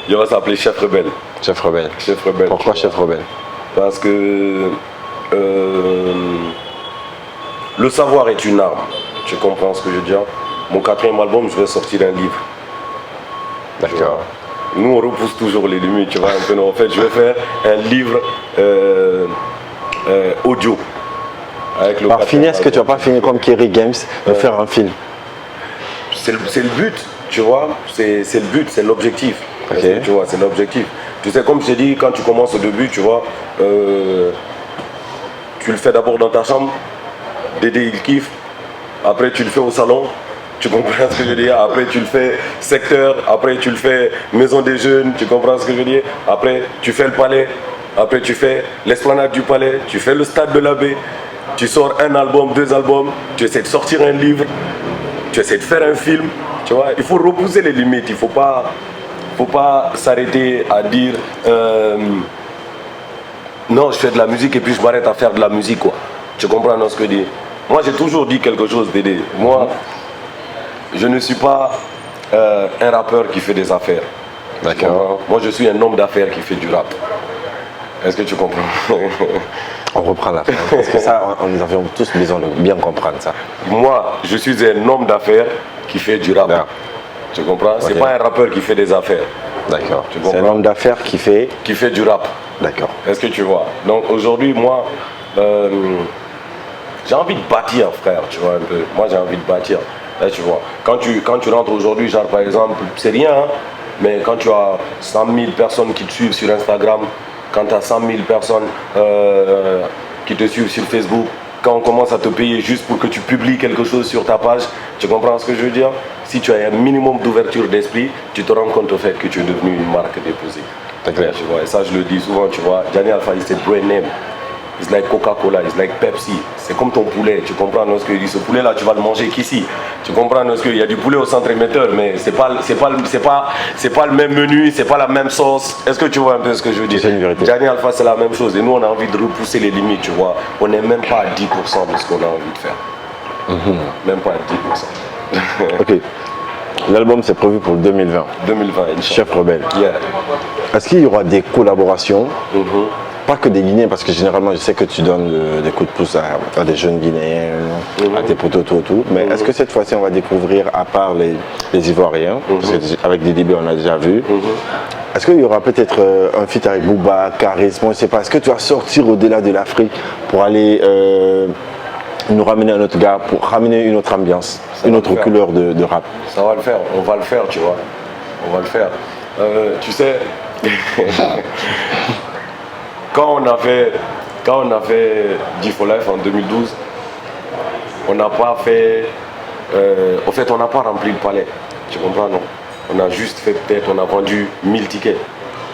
Il va s'appeler Chef Rebelle. Chef Rebelle. Chef Rebelle. Pourquoi Chef Rebelle? Parce que le savoir est une arme. Tu comprends ce que je veux dire? Mon 4e album, je vais sortir un livre. D'accord. Nous, on repousse toujours les limites, tu vois. Un peu, en fait, je vais faire un livre audio. Avec Par finir, est-ce que tu vas pas finir comme Kerry Games, de faire un film? C'est le but, tu vois. C'est le but, c'est l'objectif. Okay. Tu vois, c'est l'objectif. Tu sais, comme je t'ai dit, quand tu commences au début, tu vois, tu le fais d'abord dans ta chambre, Dédé il kiffe, après tu le fais au salon, tu comprends ce que je veux dire, après tu le fais secteur, après tu le fais maison des jeunes, tu comprends ce que je veux dire, après tu fais le palais, après tu fais l'esplanade du palais, tu fais le stade de l'abbé, tu sors un album, 2 albums, tu essaies de sortir un livre, tu essaies de faire un film, tu vois, il faut repousser les limites, il faut pas s'arrêter à dire non, je fais de la musique et puis je m'arrête à faire de la musique, quoi. Tu comprends ce que je dis? Moi, j'ai toujours dit quelque chose, Dédé. Moi, je ne suis pas un rappeur qui fait des affaires. D'accord. Moi, je suis un homme d'affaires qui fait du rap. Est-ce que tu comprends? On reprend la fin. Parce que ça, nous avions tous besoin de bien comprendre ça. Moi, je suis un homme d'affaires qui fait du rap. D'accord. Tu comprends? Okay. C'est pas un rappeur qui fait des affaires. D'accord. C'est un homme d'affaires qui fait du rap. D'accord. Est-ce que tu vois? Donc aujourd'hui, moi, j'ai envie de bâtir, frère, tu vois, un peu. Moi, j'ai envie de bâtir. Là, tu vois. Quand tu rentres aujourd'hui, genre, par exemple, c'est rien, hein, mais quand tu as 100 000 personnes qui te suivent sur Instagram, quand tu as 100 000 personnes qui te suivent sur Facebook, quand on commence à te payer juste pour que tu publies quelque chose sur ta page, tu comprends ce que je veux dire? Si tu as un minimum d'ouverture d'esprit, tu te rends compte au fait que tu es devenu une marque déposée. C'est clair. Tu vois, et ça, je le dis souvent, tu vois. Gianni Alpha, c'est brand name. It's like Coca-Cola, it's like Pepsi. C'est comme ton poulet, tu comprends ce que je dis. Ce poulet-là, tu vas le manger qu'ici. Tu comprends ce que il y a du poulet au centre émetteur, mais c'est pas le même menu, c'est pas la même sauce. Est-ce que tu vois un peu ce que je veux dire? C'est une vérité. Gianni Alpha, c'est la même chose. Et nous, on a envie de repousser les limites, tu vois. On n'est même pas à 10% de ce qu'on a envie de faire. Même pas à 10%. Ok. L'album, c'est prévu pour 2020. 2020, Chef Rebelle. Yeah. Est-ce qu'il y aura des collaborations? Pas que des Guinéens, parce que généralement, je sais que tu donnes des coups de pouce à des jeunes Guinéens, à tes potos, tout. Mais est-ce que cette fois-ci, on va découvrir, à part les Ivoiriens, parce qu'avec DDB, on a déjà vu, est-ce qu'il y aura peut-être un feat avec Booba, Charisme, je ne sais pas. Est-ce que tu vas sortir au-delà de l'Afrique pour aller nous ramener un autre gars, pour ramener une autre ambiance, une autre couleur de rap? Ça va le faire, on va le faire, tu vois. On va le faire. Tu sais, quand on a fait D4Life en 2012, on n'a pas fait... en fait, on n'a pas rempli le palais. Tu comprends, non? On a juste fait peut-être, on a vendu 1000 tickets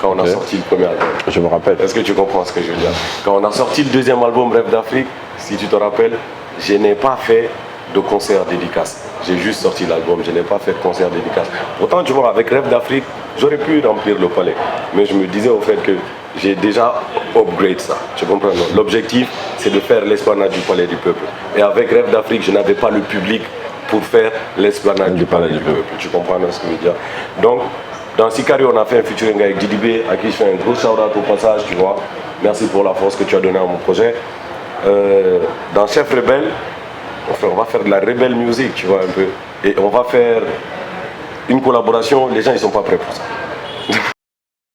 quand on a sorti le premier album. Je me rappelle. Est-ce que tu comprends ce que je veux dire? Quand on a sorti le deuxième album, Rêve d'Afrique, si tu te rappelles, je n'ai pas fait de concert dédicace. J'ai juste sorti l'album, je n'ai pas fait de concert dédicace. Pourtant, tu vois, avec Rêve d'Afrique, j'aurais pu remplir le palais. Mais je me disais au fait que j'ai déjà upgrade ça. Tu comprends? L'objectif, c'est de faire l'esplanade du palais du peuple. Et avec Rêve d'Afrique, je n'avais pas le public pour faire l'esplanade du palais du peuple. Tu comprends ce que je veux dire? Donc, dans Sicario, on a fait un featuring avec DDB, à qui je fais un gros shout-out au passage, tu vois. Merci pour la force que tu as donnée à mon projet. Dans Chef Rebelle, on va faire de la rebelle music, tu vois, un peu. Et on va faire une collaboration, les gens ils sont pas prêts pour ça.